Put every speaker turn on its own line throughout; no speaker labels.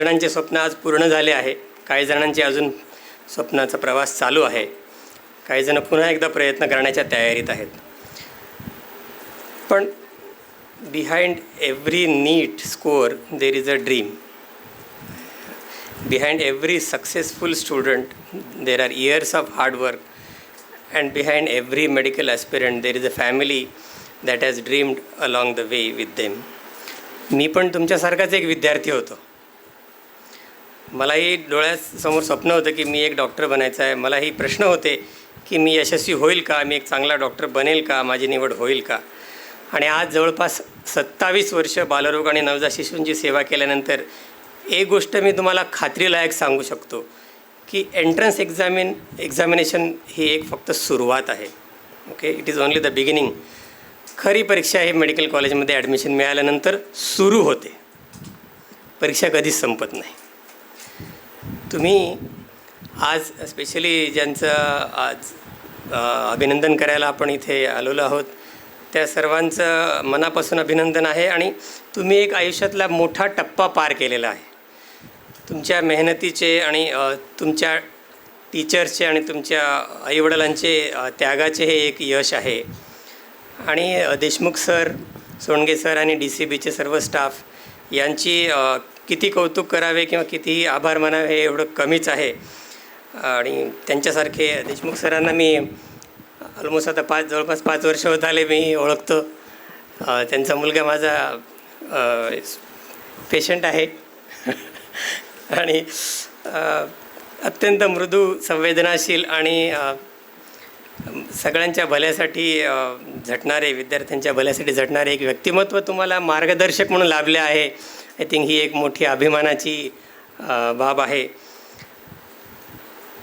जणांचे स्वप्न आज पूर्ण झाले आहे. काही जणांचे अजून स्वप्नाचा प्रवास चालू आहे. काही जण पुन्हा एकदा प्रयत्न करण्याच्या तयारीत आहेत. पण behind every NEET score there is a dream. Behind every successful student there are years of hard work. And behind every medical aspirant there is a family that has dreamed along the way with them. मी पण तुमच्यासारखाच एक विद्यार्थी होतो. मलाही डोळ्यासमोर स्वप्न होतं की मी एक डॉक्टर बनायचं आहे. मलाही प्रश्न होते की मी यशस्वी होईल का, मी एक चांगला डॉक्टर बनेल का, माझी निवड होईल का. आणि आज जवळपास 27 वर्ष बालरोग आणि नवजात शिशूंची सेवा केल्यानंतर एक गोष्ट मी तुम्हाला खात्रीलायक सांगू शकतो की एंट्रन्स एक्झामिनेशन ही एक फक्त सुरुवात आहे. Okay, it is only the beginning. खरी परीक्षा ही मेडिकल कॉलेजमध्ये ॲडमिशन मिळाल्यानंतर सुरू होते. परीक्षा कधीच संपत नाही. तुम्ही आज स्पेशली ज्यांचं आज अभिनंदन करायला आपण इथे आलेलो आहोत त्या सर्वांचं मनापासून अभिनंदन आहे. आणि तुम्ही एक आयुष्यातला मोठा टप्पा पार केलेला आहे. तुमच्या मेहनतीचे आणि तुमच्या टीचर्सचे आणि तुमच्या आईवडिलांचे त्यागाचे हे एक यश आहे. आणि देशमुख सर, सोंडगे सर आणि DCBचे सर्व स्टाफ यांची किती कौतुक करावे किंवा कितीही आभार मानावे हे एवढं कमीच आहे. आणि त्यांच्यासारखे देशमुख सरांना मी ऑलमोस्ट आता जवळपास 5 वर्ष होत आले मी ओळखतो. त्यांचा मुलगा माझा पेशंट आहे. आणि अत्यंत मृदू, संवेदनाशील आणि सगळ्यांच्या भल्यासाठी झटणारे, विद्यार्थ्यांच्या भल्यासाठी झटणारे एक व्यक्तिमत्व तुम्हाला मार्गदर्शक म्हणून लाभले आहे. आय थिंक ही एक मोठी अभिमानाची बाब आहे.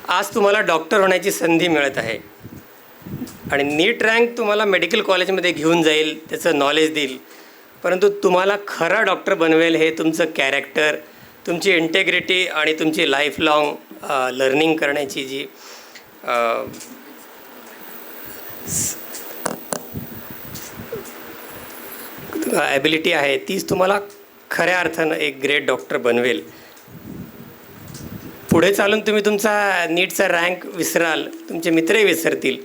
आज तुम्हाला डॉक्टर होण्याची संधी मिळत आहे. आणि नीट रँक तुम्हाला मेडिकल कॉलेजमध्ये घेऊन जाईल, त्याचं नॉलेज देईल. परंतु तुम्हाला खरा डॉक्टर बनवेल हे तुमचं कॅरेक्टर, तुमची इंटेग्रिटी आणि तुमची लाईफ लाँग लर्निंग करण्याची जी ॲबिलिटी आहे तीच तुम्हाला खऱ्या अर्थानं एक ग्रेट डॉक्टर बनवेल. पुढे चालून तुम्ही तुमचा नीटचा रँक विसराल, तुमचे मित्रही विसरतील.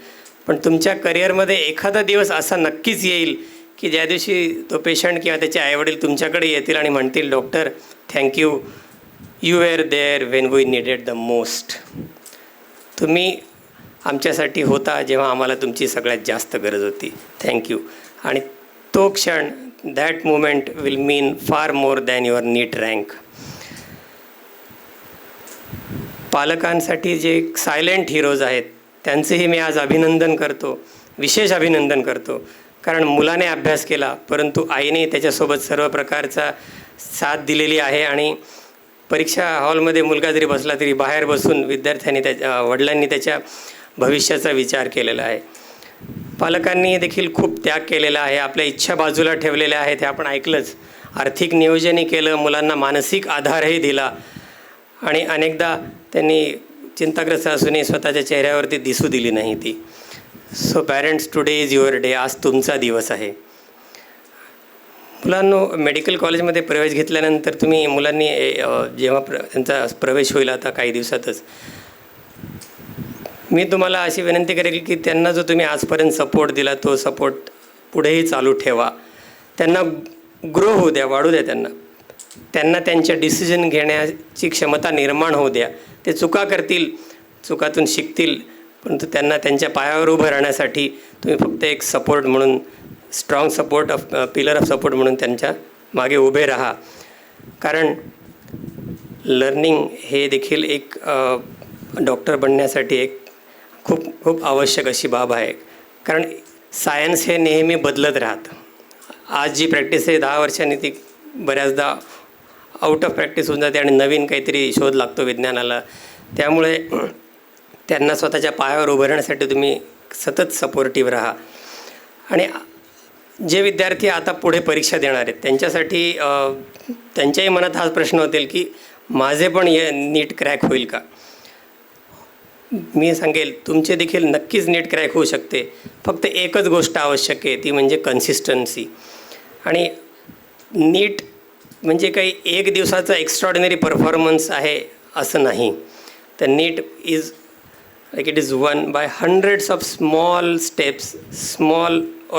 पण तुमच्या करिअरमध्ये एखादा दिवस असा नक्कीच येईल की ज्या दिवशी तो पेशंट किंवा त्याचे आईवडील तुमच्याकडे येतील आणि म्हणतील, doctor thank you, you were there when we needed the most. तुम्ही आमच्यासाठी होता जेव्हा आम्हाला तुमची सगळ्यात जास्त गरज होती. थँक्यू. आणि तो क्षण, that moment will mean far more than your NEET rank. पालकांसाठी जे सायलेंट हिरोज आहेत त्यांचंही मी आज अभिनंदन करतो, विशेष अभिनंदन करतो. कारण मुलाने अभ्यास केला परंतु आईने त्याच्यासोबत सर्व प्रकारचा साथ दिलेली आहे. आणि परीक्षा हॉलमध्ये मुलगा जरी बसला तरी बाहेर बसून विद्यार्थ्यांनी वडिलांनी त्याच्या भविष्याचा विचार केलेला आहे. पालकांनी देखील खूप त्याग केलेला आहे, आपल्या इच्छा बाजूला ठेवलेल्या आहेत, हे आपण ऐकलंच. आर्थिक नियोजनही केलं, मुलांना मानसिक आधारही दिला. आणि अनेकदा त्यांनी चिंताग्रस्त असूनही स्वतःच्या चेहऱ्यावरती दिसू दिली नाही ती. So parents, today is your day. आज तुमचा दिवस आहे. मुलांनो, मेडिकल कॉलेजमध्ये प्रवेश घेतल्यानंतर तुम्ही मुलांनी जेव्हा त्यांचा प्रवेश होईल आता काही दिवसातच, मी तुम्हाला अशी विनंती करेल की त्यांना जो तुम्ही आजपर्यंत सपोर्ट दिला तो सपोर्ट पुढेही चालू ठेवा. त्यांना ग्रो होऊ द्या, वाढू द्या. त्यांना त्यांच्या डिसिजन घेण्याची क्षमता निर्माण होऊ द्या. ते चुका करतील, चुकातून शिकतील, परंतु त्यांना त्यांच्या पायावर उभं राहण्यासाठी तुम्ही फक्त एक सपोर्ट म्हणून, strong support pillar of support म्हणून त्यांच्या मागे उभे राहा. कारण लर्निंग हे देखील एक डॉक्टर बनण्यासाठी एक खूप खूप आवश्यक अशी बाब आहे. कारण सायन्स हे नेहमी बदलत राहतं. आज जी प्रॅक्टिस आहे 10 वर्षांनी ती बऱ्याचदा आउट ऑफ प्रॅक्टिस होऊन जाते आणि नवीन काहीतरी शोध लागतो विज्ञानाला. त्यामुळे त्यांना स्वतःच्या पायावर उभं राहण्यासाठी तुम्ही सतत सपोर्टिव्ह राहा. आणि जे विद्यार्थी आता पुढे परीक्षा देणार आहेत त्यांच्यासाठी त्यांच्याही मनात हाच प्रश्न होतील की माझे पण नीट क्रॅक होईल का. मी सांगेल तुमचे देखील नक्कीच नीट क्रॅक होऊ शकते. फक्त एकच गोष्ट आवश्यक आहे, ती म्हणजे कन्सिस्टन्सी. आणि नीट म्हणजे काही एक दिवसाचा एक्स्ट्रॉर्डिनरी परफॉर्मन्स आहे असं नाही. The NEET is like it is won by hundreds of small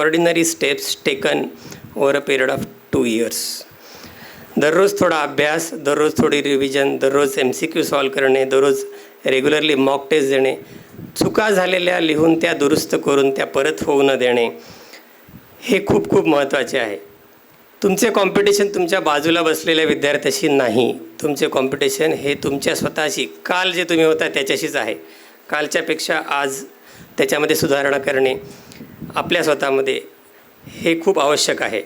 ordinary steps taken over a period of 2 years. दररोज थोडा अभ्यास, दररोज थोडी रिव्हिजन, दररोज MCQ सॉल्व करणे, दररोज रेग्युलरली मॉक टेस्ट देणे, चुका झालेल्या लिहून त्या दुरुस्त करून त्या परत होऊ न देणे, हे खूप खूप महत्त्वाचे आहे. तुमचे कॉम्पिटिशन तुमच्या बाजूला बसलेल्या विद्यार्थ्याशी नाही. तुमचे कॉम्पिटिशन हे तुमच्या स्वतःशी, काल जे तुम्ही होता त्याच्याशीच आहे. कालच्यापेक्षा आज त्याच्यामध्ये सुधारणा करणे आपल्या स्वतःमध्ये हे खूप आवश्यक आहे.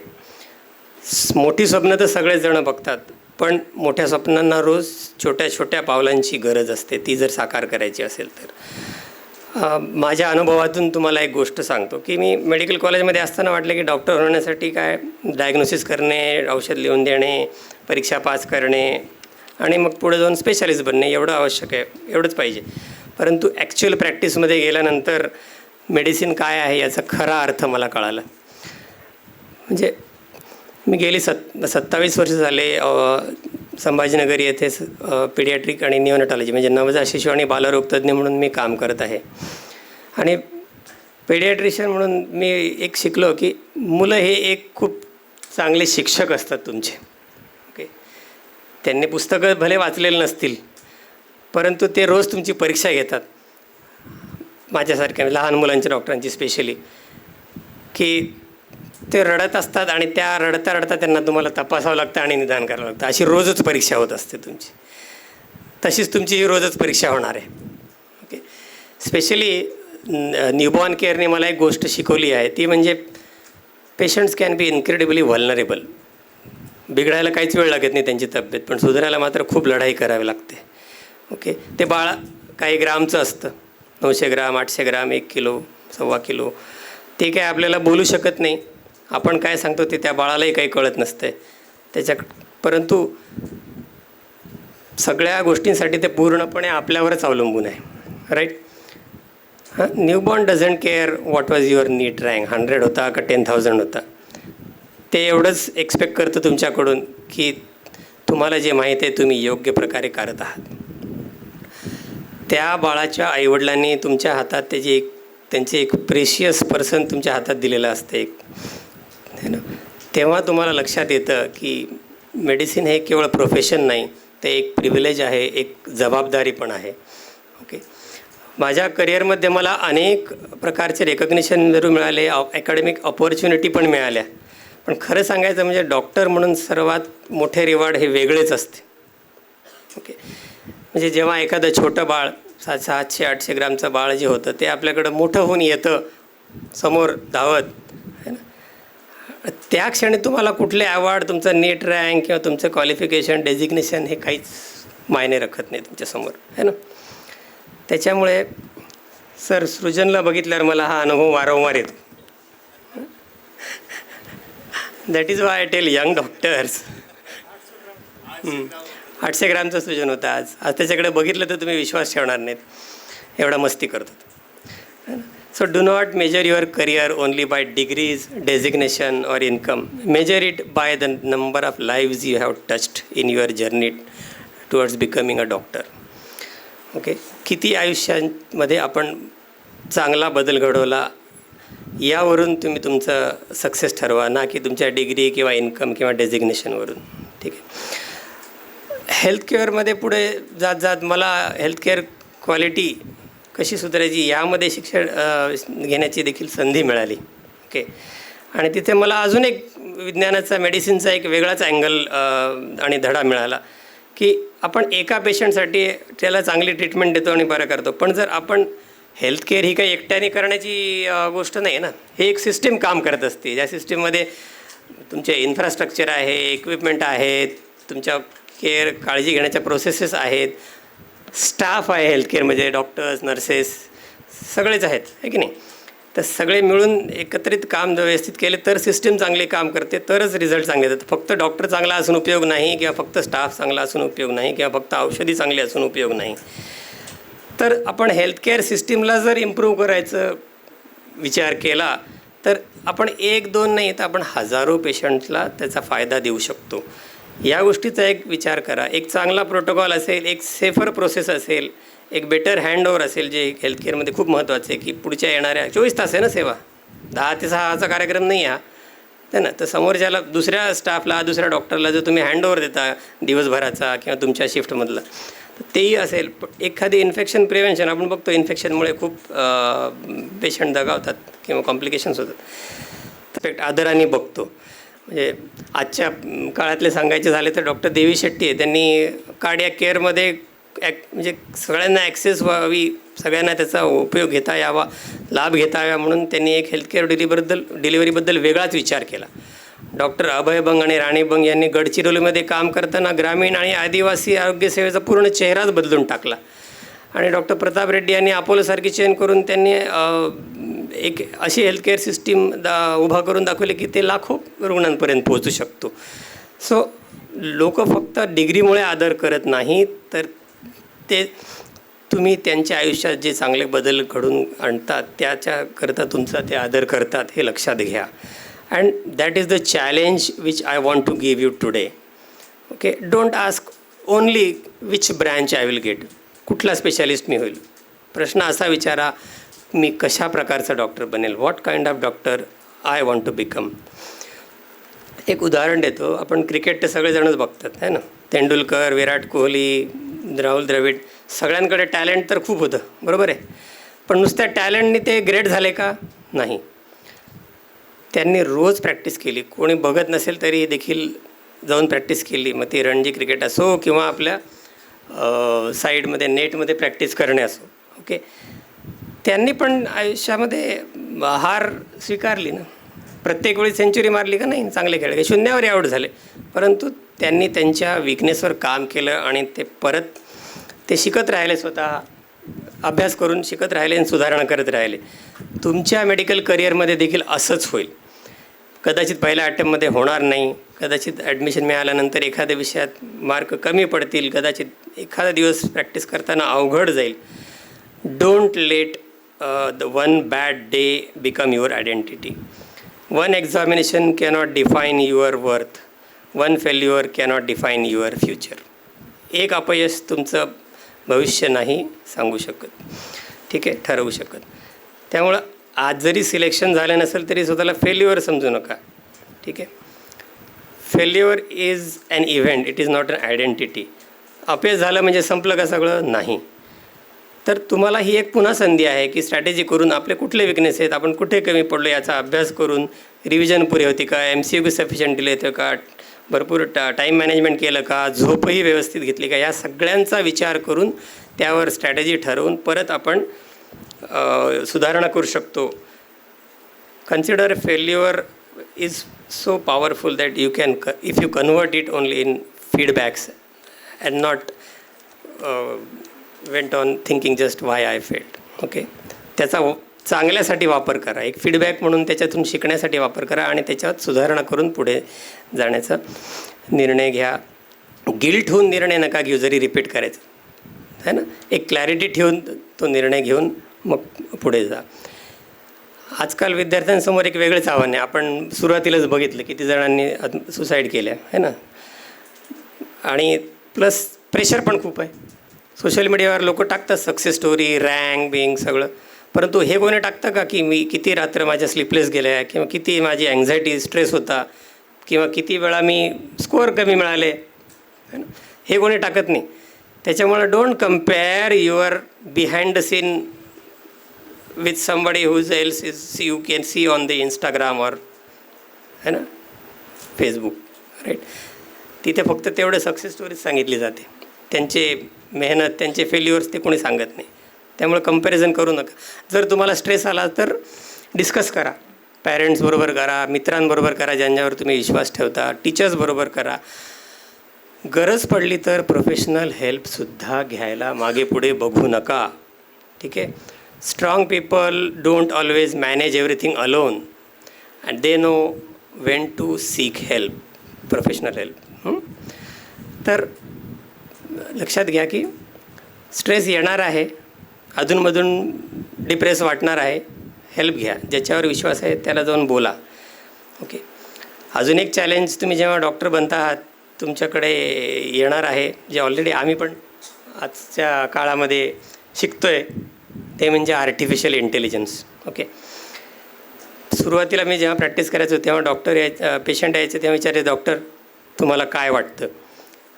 मोठी स्वप्न तर सगळेजण बघतात, पण मोठ्या स्वप्नांना रोज छोट्या छोट्या पावलांची गरज असते, ती जर साकार करायची असेल तर. माझ्या अनुभवातून तुम्हाला एक गोष्ट सांगतो की मी मेडिकल कॉलेजमध्ये असताना वाटलं की डॉक्टर होण्यासाठी काय डायग्नोसिस करणे, औषध लिहून देणे, परीक्षा पास करणे आणि मग पुढे जाऊन स्पेशालिस्ट बनणे एवढं आवश्यक आहे, एवढंच पाहिजे. परंतु ॲक्च्युअल प्रॅक्टिसमध्ये गेल्यानंतर मेडिसिन काय आहे याचा खरा अर्थ मला कळाला. म्हणजे मी गेली 27 वर्ष झाले संभाजीनगर येथे पिडियाट्रिक आणि निओनॅटॉलॉजी म्हणजे नवजात शिशु आणि बालरोग तज्ज्ञ म्हणून मी काम करत आहे. आणि पेडियाट्रिशियन म्हणून मी एक शिकलो की मुलं हे एक खूप चांगले शिक्षक असतात तुमचे. ओके, त्यांनी पुस्तकं भले वाचलेले नसतील, परंतु ते रोज तुमची परीक्षा घेतात. माझ्यासारख्या लहान मुलांच्या डॉक्टरांची स्पेशली, की ते रडत असतात आणि त्या रडता रडता त्यांना तुम्हाला तपासावं लागतं आणि निदान करावं लागतं. अशी रोजच परीक्षा होत असते तुमची. तशीच तुमची ही रोजच परीक्षा होणार आहे. ओके, स्पेशली न्यूबॉर्न केअरने मला एक गोष्ट शिकवली आहे, ती म्हणजे पेशंट्स कॅन बी इन्क्रेडिबली व्हल्नरेबल. बिघडायला काहीच वेळ लागत नाही त्यांची तब्येत, पण सुधारायला मात्र खूप लढाई करावी लागते. ओके, ते बाळ काही ग्रामचं असतं, 900 ग्राम, 800 ग्राम, 1 किलो, 1.25 किलो. ते काय आपल्याला बोलू शकत नाही. आपण काय सांगतो ते त्या बाळालाही काही कळत नसते परंतु सगळ्या गोष्टींसाठी ते पूर्णपणे आपल्यावरच अवलंबून आहे. राईट? हां, newborn doesn't care what was your NEET rank, 100 होता का 10,000 होता. ते एवढंच एक्सपेक्ट करतं तुमच्याकडून की तुम्हाला जे माहीत आहे तुम्ही योग्य प्रकारे करत आहात. त्या बाळाच्या आईवडिलांनी तुमच्या हातात त्यांचे एक प्रेशियस पर्सन तुमच्या हातात दिलेलं असतं एक, है ना. तेव्हा तुम्हाला लक्षात येतं की मेडिसिन हे केवळ प्रोफेशन नाही, ते एक प्रिव्हिलेज आहे, एक जबाबदारी पण आहे. ओके, माझ्या करिअरमध्ये मला अनेक प्रकारचे रेकग्निशन जरूर मिळाले, अकॅडमिक ऑपॉर्च्युनिटी पण मिळाल्या, पण खरं सांगायचं म्हणजे डॉक्टर म्हणून सर्वात मोठे रिवॉर्ड हे वेगळेच असते. ओके, म्हणजे जेव्हा एखादं छोटं बाळ 700-800 ग्रामचं बाळ जे होतं ते आपल्याकडं मोठं होऊन येतं समोर धावत, है ना, त्या क्षणी तुम्हाला कुठले अवॉर्ड, तुमचा नीट रँक किंवा तुमचं क्वालिफिकेशन, डेजिग्नेशन हे काहीच मायने रखत नाही तुमच्यासमोर, है ना. त्याच्यामुळे सर सृजनला बघितल्यावर मला हा अनुभव वारंवार येतो. That is why I tell young doctors. 800 ग्रामचं सृजन होतं आज त्याच्याकडे बघितलं तर तुम्ही विश्वास ठेवणार नाहीत, एवढा मस्ती करतो. So do not measure your career only by degrees, designation or income. Measure it by the number of lives you have touched in your journey towards becoming a doctor. Okay, किती आयुष्यामध्ये आपण चांगला बदल घडवला यावरून तुम्ही तुमचं सक्सेस ठरवा, ना की तुमच्या डिग्री किंवा इन्कम किंवा डेझिग्नेशनवरून. ठीक आहे. हेल्थकेअरमध्ये पुढे जात जात मला हेल्थकेअर क्वालिटी कशी सुधारायची यामध्ये शिक्षण घेण्याची देखील संधी मिळाली. ओके, आणि तिथे मला अजून एक विज्ञानाचा, मेडिसिनचा एक वेगळाच अँगल आणि धडा मिळाला की आपण एका पेशंटसाठी त्याला चांगली ट्रीटमेंट देतो आणि बरं करतो, पण जर आपण हेल्थकेअर ही काही एकट्याने करण्याची गोष्ट नाही ना. हे एक सिस्टीम काम करत असते. ज्या सिस्टीममध्ये तुमचे इन्फ्रास्ट्रक्चर आहे, इक्विपमेंट आहेत, तुमच्या केअर काळजी घेण्याच्या प्रोसेसेस आहेत, स्टाफ आहे हेल्थकेअरमध्ये, डॉक्टर्स, नर्सेस सगळेच आहेत, आहे की नाही. तर सगळे मिळून एकत्रित काम व्यवस्थित केले तर सिस्टीम चांगले काम करते, तरच रिझल्ट चांगले येतात. फक्त डॉक्टर चांगला असून उपयोग नाही, किंवा फक्त स्टाफ चांगला असून उपयोग नाही, किंवा फक्त औषधी चांगली असून उपयोग नाही. तर आपण हेल्थकेअर सिस्टीमला जर इम्प्रूव्ह करायचं विचार केला तर आपण 1-2 नाही तर आपण हजारो पेशंट्सला त्याचा फायदा देऊ शकतो. या गोष्टीचा एक विचार करा. एक चांगला प्रोटोकॉल असेल, एक सेफर प्रोसेस असेल, एक बेटर हँडओव्हर असेल, जे हेल्थकेअरमध्ये खूप महत्त्वाचं आहे, की पुढच्या येणाऱ्या 24 तास आहे ना सेवा, 10 ते 6चा कार्यक्रम नाही हा है ना. तर समोरच्याला, दुसऱ्या स्टाफला, दुसऱ्या डॉक्टरला जर तुम्ही हँडओव्हर देता दिवसभराचा किंवा तुमच्या शिफ्टमधला, तर तेही असेल. एखादी इन्फेक्शन प्रिव्हेन्शन, आपण बघतो इन्फेक्शनमुळे खूप पेशंट दगावतात किंवा कॉम्प्लिकेशन्स होतात. परफेक्ट आदराने बघतो. म्हणजे आजच्या काळातले सांगायचे झाले तर डॉक्टर देवी शेट्टी आहे, त्यांनी कार्डियाक केअरमध्ये म्हणजे सगळ्यांना ॲक्सेस व्हावी, सगळ्यांना त्याचा उपयोग घेता यावा, लाभ घेता यावा म्हणून त्यांनी एक हेल्थकेअर डिलिव्हरीबद्दल वेगळाच विचार केला. डॉक्टर अभय बंग आणि राणी बंग यांनी गडचिरोलीमध्ये काम करताना ग्रामीण आणि आदिवासी आरोग्यसेवेचा पूर्ण चेहराच बदलून टाकला. आणि डॉक्टर प्रताप रेड्डी यांनी अपोलोसारखी चेन करून त्यांनी एक अशी हेल्थकेअर सिस्टीम उभा करून दाखवली की ते लाखो रुग्णांपर्यंत पोहोचू शकतो. सो लोक फक्त डिग्रीमुळे आदर करत नाहीत, तर ते तुम्ही त्यांच्या आयुष्यात जे चांगले बदल घडून आणतात त्याच्याकरता तुमचा ते आदर करतात, हे लक्षात घ्या. And that is the challenge which I want to give you today. Okay, don't ask only which branch I will get, कुठला स्पेशालिस्ट मी होईल. प्रश्न असा विचारा, मी कशा प्रकारचा डॉक्टर बनेल, what kind of doctor I want to become. एक उदाहरण देतो. आपण क्रिकेट तर सगळेजणच बघतात है ना. तेंडुलकर, विराट कोहली, राहुल द्रविड, सगळ्यांकडे टॅलेंट तर खूप होतं, बरोबर आहे. पण नुसत्या टॅलेंटनी ते ग्रेट झाले का? नाही. त्यांनी रोज प्रॅक्टिस केली. कोणी बघत नसेल तरी देखील जाऊन प्रॅक्टिस केली. मग ती रणजी क्रिकेट असो किंवा आपल्या साईडमध्ये नेटमध्ये प्रॅक्टिस करणे असो. ओके, त्यांनी पण आयुष्यामध्ये हार स्वीकारली ना. प्रत्येक वेळी सेंचुरी मारली का? नाही. चांगले खेळले, शून्यावर आऊट झाले, परंतु त्यांनी त्यांच्या विकनेसवर काम केलं आणि ते शिकत राहिले, स्वतः अभ्यास करून शिकत राहिले आणि सुधारणा करत राहिले. तुमच्या मेडिकल करिअरमध्ये देखील असंच होईल. कदाचित पहिल्या अटेम्प्टमध्ये होणार नाही, कदाचित ॲडमिशन मिळाल्यानंतर एखाद्या विषयात मार्क कमी पडतील, कदाचित एखादा दिवस प्रॅक्टिस करताना अवघड जाईल. Don't let the one bad day become your identity. One examination cannot define your worth. One failure cannot define your future. एक अपयश तुमचं भविष्य नाही सांगू शकत, ठीक आहे, ठरवू शकत. त्यामुळं आज जरी सिलेक्शन झालं नसेल तरी स्वतःला फेल्युअर समजू नका, ठीक आहे. Failure is an event, it is not an identity. अपयश झालं म्हणजे संपलं का सगळं? नाही. तर तुम्हाला ही एक पुन्हा संधी आहे की स्ट्रॅटेजी करून आपले कुठले विकनेस आहेत, आपण कुठे कमी पडलो याचा अभ्यास करून, रिव्हिजन पुरे होती का, MCQ सफिशियंट दिले होते का, भरपूर टाईम मॅनेजमेंट केलं का, झोपही व्यवस्थित घेतली का, या सगळ्यांचा विचार करून त्यावर स्ट्रॅटेजी ठरवून परत आपण सुधारणा करू शकतो. Consider failure is so powerful that you can, if you convert it only in feedbacks and not went on thinking just why I failed. Okay, त्याचा चांगल्यासाठी वापर करा, एक फीडबॅक म्हणून त्याच्यातून शिकण्यासाठी वापर करा आणि त्याच्यात सुधारणा करून पुढे जाण्याचा निर्णय घ्या. गिल्ट होऊन निर्णय नका घेऊ जरी रिपीट करायचं है ना. एक क्लॅरिटी ठेवून तो निर्णय घेऊन मग पुढे जा. आजकाल विद्यार्थ्यांसमोर एक वेगळंच आव्हान आहे. आपण सुरुवातीलाच बघितलं किती जणांनी सुसाईड केल्या है ना. आणि प्लस प्रेशर पण खूप आहे. सोशल मीडियावर लोक टाकतात सक्सेस स्टोरी, रँक बिंग सगळं, परंतु हे कोणी टाकतं का की मी किती रात्र माझ्या स्लीपलेस गेल्या, किंवा किती माझी अँझायटी स्ट्रेस होता, किंवा किती वेळा मी स्कोअर कमी मिळाले है ना. हे कोणी टाकत नाही. त्याच्यामुळे don't compare your behind the scene with somebody whose else is you can see on the Instagram और है ना फेसबुक, राईट. तिथे फक्त तेवढं सक्सेस स्टोरीज सांगितली जाते, त्यांचे मेहनत, त्यांचे फेल्युअर्स ते कोणी सांगत नाही. त्यामुळे कंपॅरिझन करू नका. जर तुम्हाला स्ट्रेस आला तर डिस्कस करा, पॅरेंट्सबरोबर करा, मित्रांबरोबर करा ज्यांच्यावर तुम्ही विश्वास ठेवता, टीचर्सबरोबर करा. गरज पडली तर प्रोफेशनल हेल्पसुद्धा घ्यायला मागे पुढे बघू नका, ठीक आहे. Strong people don't always manage everything alone and they know when to seek help, professional help. तर लक्षात घ्या की स्ट्रेस येणार आहे, अधूनमधून डिप्रेस वाटणार आहे, हेल्प घ्या. ज्याच्यावर विश्वास आहे त्याला जाऊन बोला. ओके. अजून एक चॅलेंज, तुम्ही जेव्हा डॉक्टर बनता आहात तुमच्याकडे येणार आहे, जे ऑलरेडी आम्ही पण आजच्या काळामध्ये शिकतो आहे, ते म्हणजे आर्टिफिशियल इंटेलिजन्स. ओके. सुरुवातीला मी जेव्हा प्रॅक्टिस करायचो तेव्हा पेशंट यायचे तेव्हा विचारायचे, डॉक्टर तुम्हाला काय वाटतं?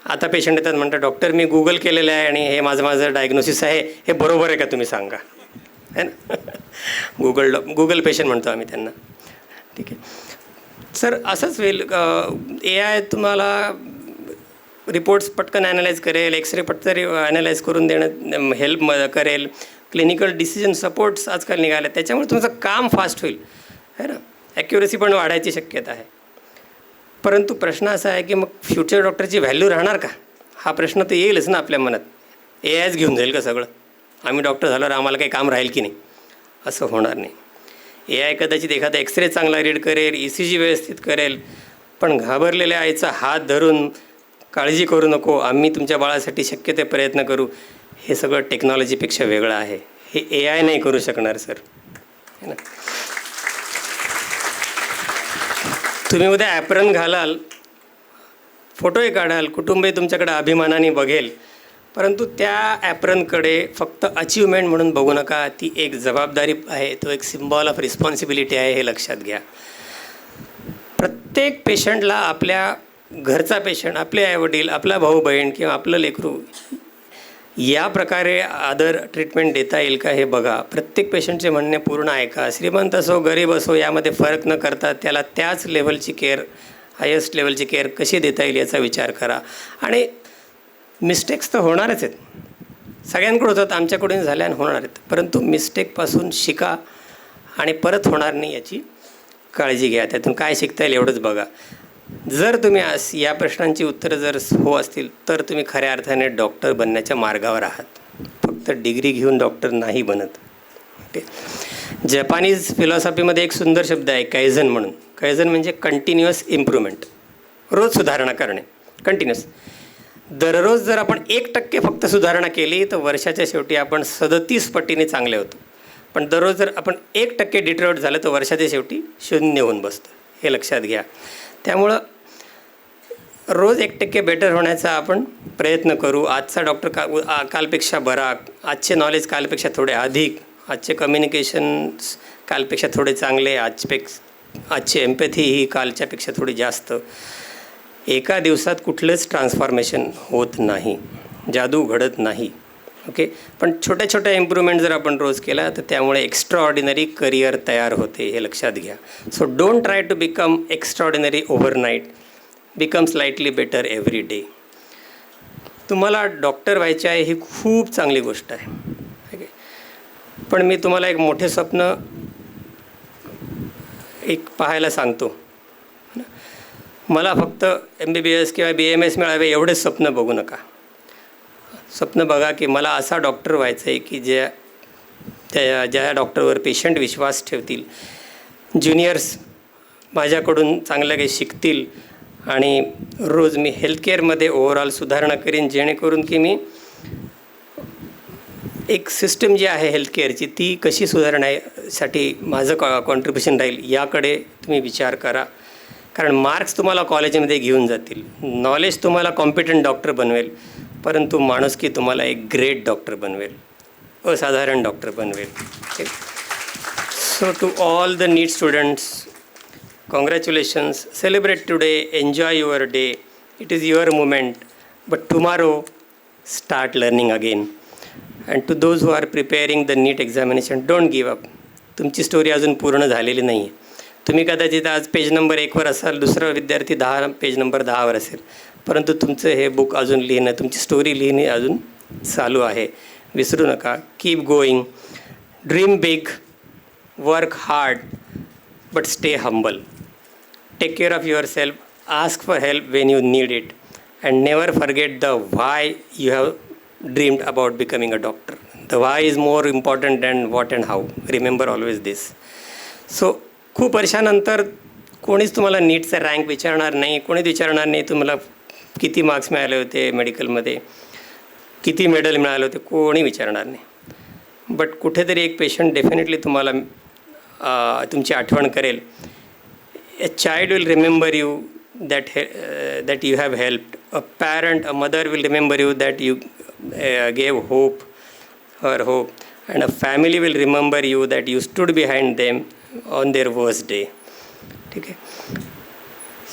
आता पेशंट येतात म्हणतात, डॉक्टर मी गुगल केलेलं आहे आणि हे माझं डायग्नोसिस आहे, हे बरोबर आहे का तुम्ही सांगा, है ना. गुगल पेशंट म्हणतो आम्ही त्यांना. ठीक आहे सर, असंच होईल. AI तुम्हाला रिपोर्ट्स पटकन ॲनालाइज करेल, एक्सरे पटकन ॲनालाइज करून देणं हेल्प करेल, क्लिनिकल डिसिजन सपोर्ट्स आजकाल निघाले, त्याच्यामुळे तुमचं काम फास्ट होईल, है ना. ॲक्युरसी पण वाढायची शक्यता आहे. परंतु प्रश्न असा आहे की मग फ्युचर डॉक्टरची व्हॅल्यू राहणार का? हा प्रश्न तर येईलच ना आपल्या मनात. AIच घेऊन जाईल का सगळं? आम्ही डॉक्टर झाल्यावर आम्हाला काही काम राहील की नाही? असं होणार नाही. AI कदाचित एखादा एक्सरे चांगला रीड करेल, ECG व्यवस्थित करेल, पण घाबरलेल्या आईचा हात धरून काळजी करू नको, आम्ही तुमच्या बाळासाठी शक्य ते प्रयत्न करू, हे सगळं टेक्नॉलॉजीपेक्षा वेगळं आहे. हे AI नाही करू शकणार सर, है ना. तुम्ही उद्या ॲप्रन घालाल, फोटोही काढाल, कुटुंबही तुमच्याकडे अभिमानाने बघेल, परंतु त्या ॲप्रनकडे फक्त अचिव्हमेंट म्हणून बघू नका. ती एक जबाबदारी आहे, तो एक सिम्बॉल ऑफ रिस्पॉन्सिबिलिटी आहे, हे लक्षात घ्या. प्रत्येक पेशंटला आपल्या घरचा पेशंट, आपले आईवडील, आपला भाऊ बहीण किंवा आपलं लेकरू या प्रकारे आदर ट्रीटमेंट देता येईल का हे बघा. प्रत्येक पेशंटचे म्हणणे पूर्ण ऐका. श्रीमंत असो गरीब असो यामध्ये फरक न करता त्याला त्याच लेवलची केअर, हायेस्ट लेवलची केअर कशी देता येईल याचा विचार करा. आणि मिस्टेक्स तर होणारच आहेत, सगळ्यांकडून होतात, आमच्याकडून झाल्या होणार आहेत, परंतु मिस्टेकपासून शिका आणि परत होणार नाही याची काळजी घ्या. त्यातून काय शिकता येईल एवढंच बघा. जर तुम्ही या प्रश्नांची उत्तरं जर हो असतील तर तुम्ही खऱ्या अर्थाने डॉक्टर बनण्याच्या मार्गावर आहात. फक्त डिग्री घेऊन डॉक्टर नाही बनत. ओके. जपानीज फिलॉसॉफीमध्ये एक सुंदर शब्द आहे कायझन म्हणून. कायझन म्हणजे कंटिन्युअस इम्प्रूव्हमेंट, रोज सुधारणा करणे, कंटिन्युअस. दररोज जर आपण 1% फक्त सुधारणा केली तर वर्षाच्या शेवटी आपण 37 पटीने चांगले होतो. पण दररोज जर आपण 1% डिट्रॉइट झालं तर वर्षाच्या शेवटी 0 होऊन बसतं, हे लक्षात घ्या. त्यामुळं रोज 1% बेटर होण्याचा आपण प्रयत्न करू. आजचा डॉक्टर कालपेक्षा बरा, आजचे नॉलेज कालपेक्षा थोडे अधिक, आजचे कम्युनिकेशन्स कालपेक्षा थोडे चांगले, आजची एम्पॅथी ही कालच्यापेक्षा थोडी जास्त. एका दिवसात कुठलंच ट्रान्सफॉर्मेशन होत नाही, जादू घडत नाही. ओके. पण छोट्या छोट्या इम्प्रूव्हमेंट जर आपण रोज केला तर त्यामुळे एक्स्ट्रा ऑर्डिनरी करिअर तयार होते, हे लक्षात घ्या. So don't try to become extraordinary overnight, become slightly better every day. तुम्हाला डॉक्टर व्हायचे आहे ही खूप चांगली गोष्ट आहे. ओके. पण मी तुम्हाला एक मोठे स्वप्न पाहायला सांगतो. मला फक्त MBBS किंवा BMS मिळावे एवढेच स्वप्न बघू नका. स्वप्न बघा की मला असा डॉक्टर व्हायचं आहे की ज्या डॉक्टरवर पेशंट विश्वास ठेवतील, ज्युनियर्स माझ्याकडून चांगलं काही शिकतील आणि रोज मी हेल्थकेअरमध्ये ओव्हरऑल सुधारणा करीन, जेणेकरून की मी एक सिस्टम जी आहे हेल्थकेअरची ती कशी सुधारण्यासाठी माझं कॉन्ट्रिब्युशन राहील याकडे तुम्ही विचार करा. कारण मार्क्स तुम्हाला कॉलेजमध्ये घेऊन जातील, नॉलेज तुम्हाला कॉम्पिटंट डॉक्टर बनवेल, परंतु माणुसकी तुम्हाला एक ग्रेट डॉक्टर बनवेल, असाधारण डॉक्टर बनवेल. So to all the NEET students, congratulations, celebrate today, enjoy your day, it is your moment, but tomorrow start learning again. And to those who are preparing the NEET examination, don't give up. तुमची story अजून पूर्ण झालेली नाही आहे. तुम्ही कदाचित आज page number 1वर असाल, दुसरा विद्यार्थी पेज नंबर 10वर असेल, परंतु तुमचं हे बुक अजून लिहिणं, तुमची स्टोरी लिहिणे अजून चालू आहे. विसरू नका. Keep going, dream big, work hard, but stay humble. Take care of yourself, ask for help when you need it, and never forget the why you have dreamed about becoming a doctor. The why is more important than what and how. Remember always this. So खूप वर्षानंतर कोणीच तुम्हाला नीटचा rank विचारणार नाही, कोणीच विचारणार नाही तुम्हाला किती मार्क्स मिळाले होते मेडिकलमध्ये, किती मेडल मिळाले होते, कोणी विचारणार नाही. बट कुठेतरी एक पेशंट डेफिनेटली तुम्हाला तुमची आठवण करेल. A child will remember you that you have helped. A parent, a mother will remember you that you gave hope, her hope, and a family will remember you that you stood behind them on their worst day. ठीक आहे.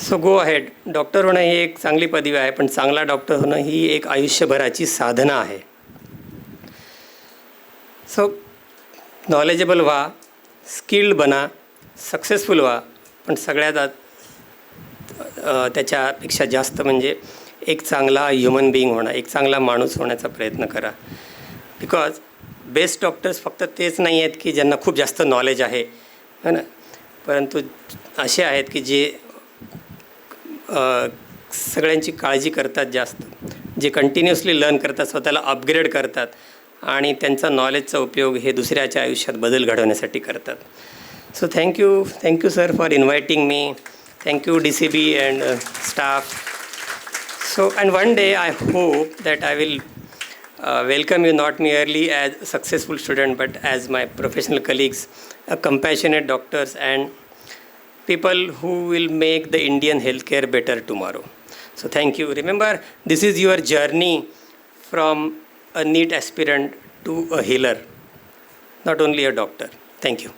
So go ahead. Doctor होणं ही एक चांगली पदवी आहे, पण चांगला doctor होणं ही एक आयुष्यभराची साधना आहे. सो नॉलेजेबल व्हा, स्किल्ड बना, सक्सेसफुल व्हा, पण सगळ्यात त्याच्यापेक्षा जास्त म्हणजे एक चांगला ह्युमन बिईंग होणं, एक चांगला माणूस होण्याचा प्रयत्न करा. बिकॉज बेस्ट डॉक्टर्स फक्त तेच नाही आहेत की ज्यांना खूप जास्त नॉलेज आहे ना, परंतु असे आहेत की जे सगळ्यांची काळजी करतात जास्त, जे कंटिन्युअसली लर्न करतात, स्वतःला अपग्रेड करतात आणि त्यांचा नॉलेजचा उपयोग हे दुसऱ्याच्या आयुष्यात बदल घडवण्यासाठी करतात. So thank you sir for inviting me. Thank you DCB and staff. So, and one day I hope that I will welcome you not merely as a successful student but as my professional colleagues, compassionate doctors and people who will make the Indian healthcare better tomorrow. So thank you. Remember, this is your journey from a NEET aspirant to a healer, not only a doctor. Thank you.